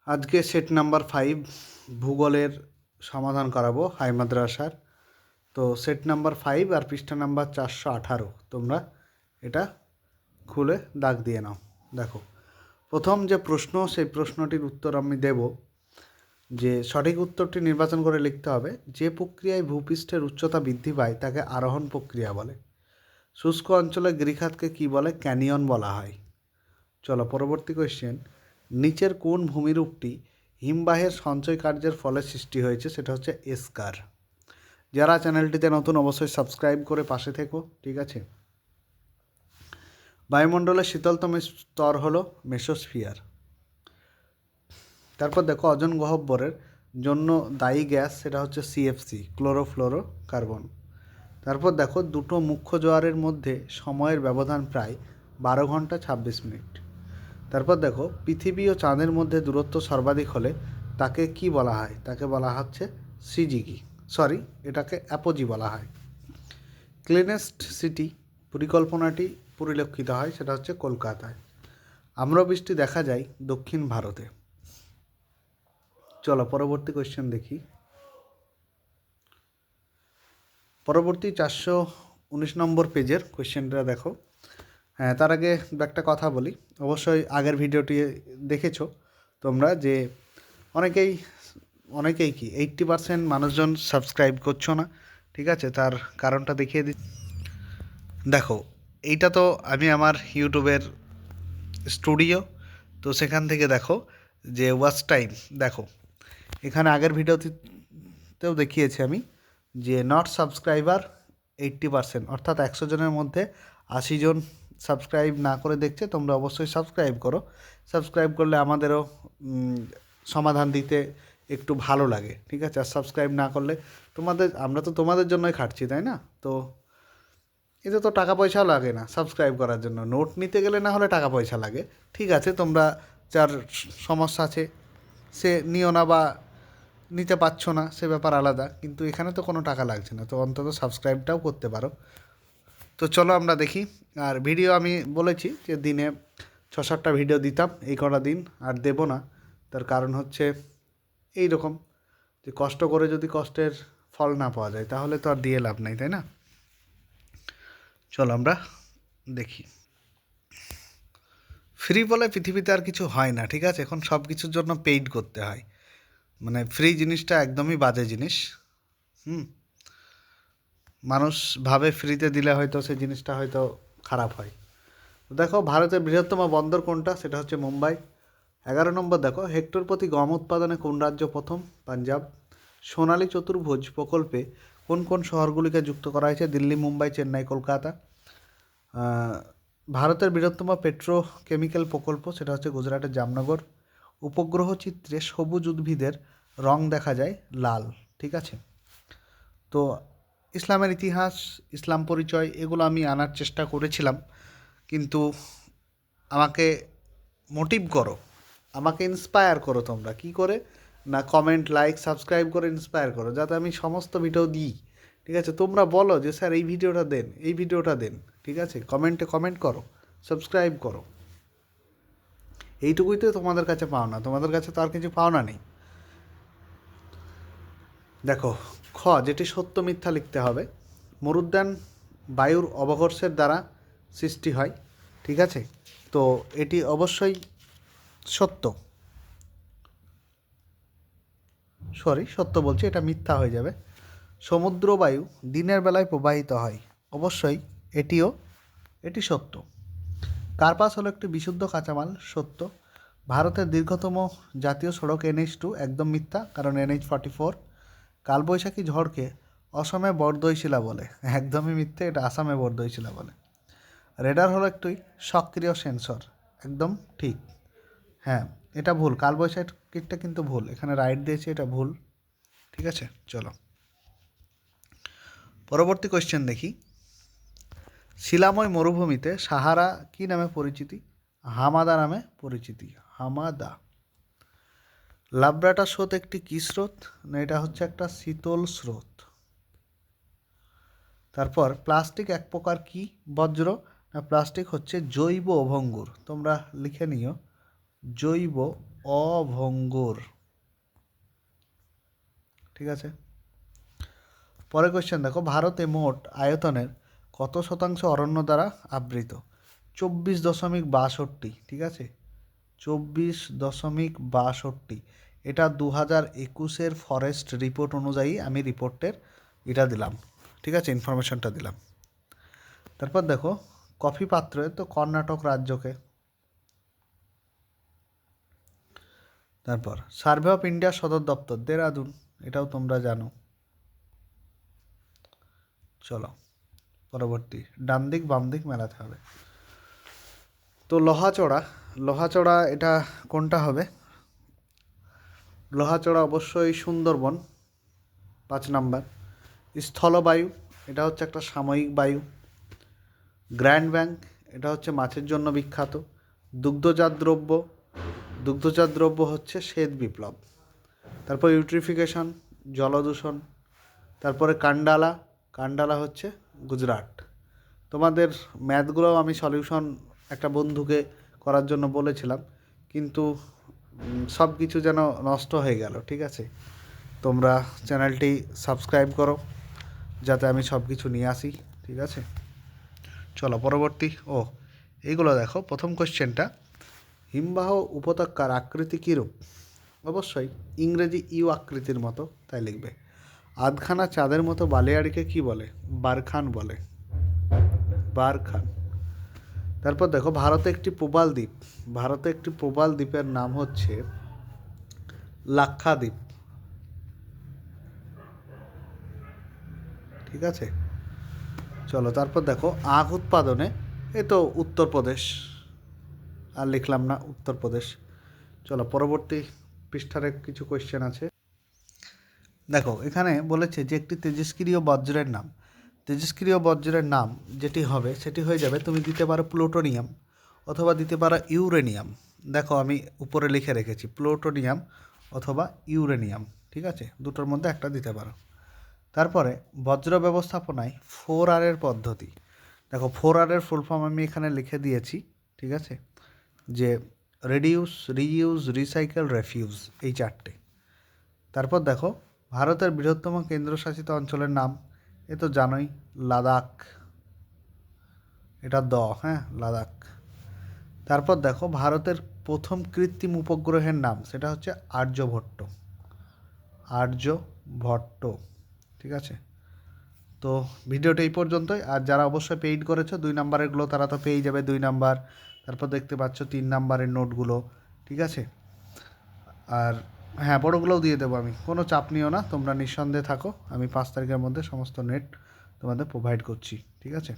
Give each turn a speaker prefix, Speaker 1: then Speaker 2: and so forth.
Speaker 1: আজকে set number 5 ভূগোলের সমাধান করাবো হাই মাদ্রাসার। তো সেট নাম্বার 5 আর পৃষ্ঠা নাম্বার 418 তোমরা এটা খুলে দাগ দিয়ে নাও। দেখো, প্রথম যে প্রশ্ন, সেই প্রশ্নটির উত্তর আমি দেব। যে সঠিক উত্তরটি নির্বাচন করে লিখতে হবে। যে প্রক্রিয়ায় ভূপৃষ্ঠের উচ্চতা বৃদ্ধি পায় তাকে আরোহণ প্রক্রিয়া বলে। শুষ্ক অঞ্চলে গিরিখাতকে কী বলে? ক্যানিয়ন বলা হয়। চলো পরবর্তী কোয়েশ্চেন। নিচের কোন ভূমিরূপটি হিমবাহের সঞ্চয় কার্যের ফলে সৃষ্টি হয়েছে? সেটা হচ্ছে এস্কার। যারা চ্যানেলটিতে নতুন অবশ্যই সাবস্ক্রাইব করে পাশে থেকো, ঠিক আছে। বায়ুমণ্ডলের শীতলতম স্তর হলো মেসোস্ফিয়ার। তারপর দেখো, ওজোন গহ্বরের জন্য দায়ী গ্যাস, সেটা হচ্ছে সিএফসি, ক্লোরোফ্লোরো কার্বন। তারপর দেখো, দুটো মুখ্য জোয়ারের মধ্যে সময়ের ব্যবধান প্রায় 12 ঘন্টা 26 মিনিট। তারপর দেখো, পৃথিবী ও চাঁদের মধ্যে দূরত্ব সর্বাধিক হলে তাকে কি বলা হয়? তাকে বলা হচ্ছে এটাকে অ্যাপোজি বলা হয়। ক্লিনেস্ট সিটি পরিকল্পনাটি পরিলক্ষিত হয়, সেটা হচ্ছে কলকাতায়। আম্রবৃষ্টি দেখা যায় দক্ষিণ ভারতে। চলো পরবর্তী কোয়েশ্চেন দেখি। পরবর্তী 419 নম্বর পেজের কোয়েশ্চেনটা দেখো। হ্যাঁ, তার আগে একটা কথা বলি। অবশ্যই আগের ভিডিওটি দেখেছো তোমরা, যে অনেকেই কি 80% মানুষজন সাবস্ক্রাইব করছো না, ঠিক আছে। তার কারণটা দেখিয়ে দিই। দেখো, এইটা তো আমি আমার ইউটিউবের স্টুডিও, তো সেখান থেকে দেখো যে ওয়াচ টাইম দেখো, এখানে আগের ভিডিওতেও দেখিয়েছি আমি যে নট সাবস্ক্রাইবার 80%, অর্থাৎ 100 জনের মধ্যে 80 জন সাবস্ক্রাইব না করে দেখছে। তোমরা অবশ্যই সাবস্ক্রাইব করো। সাবস্ক্রাইব করলে আমাদেরও সমাধান দিতে একটু ভালো লাগে, ঠিক আছে। আর সাবস্ক্রাইব না করলে আমরা তো তোমাদের জন্যই খাটছি, তাই না? তো এতে তো টাকা পয়সাও লাগে না সাবস্ক্রাইব করার জন্য। নোট নিতে গেলে না হলে টাকা পয়সা লাগে, ঠিক আছে। তোমরা যার সমস্যা আছে সে নিও না, বা নিতে পারছো না, সে ব্যাপার আলাদা। কিন্তু এখানে তো কোনো টাকা লাগছে না, তো অন্তত সাবস্ক্রাইবটাও করতে পারো। তো চলো আমরা দেখি। আর ভিডিও আমি বলেছি যে দিনে 6-7টা ভিডিও দিতাম, এই কটা দিন আর দেব না। তার কারণ হচ্ছে এই রকম, যে কষ্ট করে যদি কষ্টের ফল না পাওয়া যায় তাহলে তো আর দিয়ে লাভ নেই, তাই না? চলো আমরা দেখি। ফ্রি বলে পৃথিবীতে আর কিছু হয় না, ঠিক আছে। এখন সব কিছুর জন্য পেইড করতে হয়। মানে ফ্রি জিনিসটা একদমই বাজে জিনিস। মানুষ ভাবে ফ্রিতে দিলে হয়তো সেই জিনিসটা হয়তো খারাপ হয়। দেখো, ভারতের বৃহত্তম বন্দর কোনটা? সেটা হচ্ছে মুম্বাই। 11 নম্বর দেখো, হেক্টর প্রতি গম উৎপাদনে কোন রাজ্য প্রথম? পাঞ্জাব। সোনালী চতুর্ভুজ প্রকল্পে কোন কোন শহরগুলিকে যুক্ত করা হয়েছে? দিল্লি, মুম্বাই, চেন্নাই, কলকাতা। ভারতের বৃহত্তম পেট্রোকেমিক্যাল প্রকল্প, সেটা হচ্ছে গুজরাটের জামনগর। উপগ্রহ চিত্রে সবুজ উদ্ভিদের রং দেখা যায় লাল, ঠিক আছে। তো ইসলামের ইতিহাস, ইসলাম পরিচয়, এগুলো আমি আনার চেষ্টা করেছিলাম, কিন্তু আমাকে মোটিভ করো, আমাকে ইন্সপায়ার করো। তোমরা কি করে? না, কমেন্ট, লাইক, সাবস্ক্রাইব করে ইন্সপায়ার করো, যাতে আমি সমস্ত ভিডিও দিই, ঠিক আছে। তোমরা বলো যে স্যার এই ভিডিওটা দেন, এই ভিডিওটা দেন, ঠিক আছে। কমেন্টে কমেন্ট করো, সাবস্ক্রাইব করো। এইটুকুই তো তোমাদের কাছে পাওনা, তোমাদের কাছে তো আর কিছু পাওনা নেই। দেখো, খ, যেটি সত্য মিথ্যা লিখতে হবে। মরুদ্যান বায়ুর অবঘর্ষের দ্বারা সৃষ্টি হয়, ঠিক আছে। তো এটি অবশ্যই সত্য, সত্য বলছি, এটা মিথ্যা হয়ে যাবে। সমুদ্র বায়ু দিনের বেলায় প্রবাহিত হয়, অবশ্যই এটি সত্য। কার্পাস হলো একটি বিশুদ্ধ কাঁচামাল, সত্য। ভারতের দীর্ঘতম জাতীয় সড়ক NH2, একদম মিথ্যা, কারণ NH44। কালবৈশাখী ঝড়কে অসমে বরদৈশিলা বলে, একদমই মিথ্যে, এটা আসামে বরদৈশিলা বলে। রেডার হলো একটি সক্রিয় সেন্সর, একদম ঠিক। হ্যাঁ, এটা ভুল, কালবৈশাখীটা কিন্তু ভুল, এখানে রাইট দিয়েছে, এটা ভুল, ঠিক আছে। চলো পরবর্তী কোয়েশ্চেন দেখি। শিলাময় মরুভূমিতে সাহারা কি নামে পরিচিতি? হামাদা নামে পরিচিতি, হামাদা। লাব্রাটা স্রোত একটি কী স্রোত? না, এটা হচ্ছে একটা শীতল স্রোত। তারপর প্লাস্টিক এক প্রকার কি বজ্র? না, প্লাস্টিক হচ্ছে জৈব অভঙ্গুর। তোমরা লিখে নিও, জৈব অভঙ্গুর। ঠিক আছে, পরে কোয়েশ্চেন দেখো, ভারতে মোট আয়তনের কত শতাংশ অরণ্য দ্বারা আবৃত? 24.62। ঠিক আছে, 24.62। এটা 2021-এর ফরেস্ট রিপোর্ট অনুযায়ী আমি রিপোর্টের এটা দিলাম। ঠিক আছে, ইনফরমেশনটা দিলাম। তারপর দেখো, কফি পাত্রে তো কর্ণাটক রাজ্যকে। তারপর সার্ভে অফ ইন্ডিয়ার সদর দপ্তর দেরাদুন, এটাও তোমরা জানো। চলো পরবর্তী, ডান দিক বাম দিক মেলাতে হবে। তো লোহাচড়া এটা কোনটা হবে? লোহাচড়া অবশ্যই সুন্দরবন, 5 নাম্বার। স্থলবায়ু, এটা হচ্ছে একটা সাময়িক বায়ু। গ্র্যান্ড ব্যাংক, এটা হচ্ছে মাছের জন্য বিখ্যাত। দুগ্ধজাত দ্রব্য হচ্ছে শ্বেত বিপ্লব। তারপর ইউট্রিফিকেশন, জলদূষণ। তারপরে কান্ডালা হচ্ছে গুজরাট। তোমাদের ম্যাথগুলো আমি সলিউশন একটা বন্ধুকে করার জন্য বলেছিলাম, কিন্তু সব কিছু যেন নষ্ট হয়ে গেল। ঠিক আছে, তোমরা চ্যানেলটি সাবস্ক্রাইব করো যাতে আমি সব কিছু নিয়ে আসি। ঠিক আছে, চলো পরবর্তী। এইগুলো দেখো, প্রথম কোশ্চেনটা, হিমবাহ উপত্যকার আকৃতি কীরূপ? অবশ্যই ইংরেজি ইউ আকৃতির মতো, তাই লিখবে। আধখানা চাঁদের মতো বালিয়াড়িকে কি বলে? বারখান বলে, বারখান। তারপর দেখো, ভারতে একটি প্রবাল দ্বীপের নাম হচ্ছে লাক্ষাদ্বীপ। ঠিক আছে, চলো তারপর দেখো, আখ উৎপাদনে, এ তো উত্তরপ্রদেশ, আর লিখলাম না, উত্তরপ্রদেশ। চলো পরবর্তী পৃষ্ঠারে কিছু কোয়েশ্চেন আছে। দেখো এখানে বলেছে যে একটি তেজস্ক্রিয় বজ্রের নাম যেটি হবে সেটি হয়ে যাবে, তুমি দিতে পারো প্লুটোনিয়াম অথবা দিতে পারো ইউরেনিয়াম। দেখো আমি উপরে লিখে রেখেছি, প্লুটোনিয়াম অথবা ইউরেনিয়াম। ঠিক আছে, দুটোর মধ্যে একটা দিতে পারো। তারপরে বজ্র ব্যবস্থাপনায় 4R এর পদ্ধতি। দেখো 4R এর ফুল ফর্ম আমি এখানে লিখে দিয়েছি। ঠিক আছে, যে রিডিউস, রিইউজ, রিসাইকেল, রেফিউজ, এই 4টে। তারপর দেখো, ভারতের বৃহত্তম কেন্দ্রশাসিত অঞ্চলের নাম, এ তো জানোই, লাদাখ। এটা লাদাখ। তারপর দেখো, ভারতের প্রথম কৃত্রিম উপগ্রহের নাম, সেটা হচ্ছে আর্যভট্ট। ঠিক আছে, তো ভিডিওটা এই পর্যন্তই। আর যারা অবশ্যই পেইড করেছো 2 নাম্বারেরগুলো তারা তো পেয়ে যাবে 2 নাম্বার। তারপর দেখতে পাচ্ছ 3 নাম্বারের নোটগুলো। ঠিক আছে, আর হ্যাঁ, বড়গুলোও দিয়ে দেবো আমি, কোনো চাপ নিও না, তোমরা নিঃসন্দেহে থাকো। আমি 5 তারিখের মধ্যে সমস্ত নেট তোমাদের প্রোভাইড করছি। ঠিক আছে।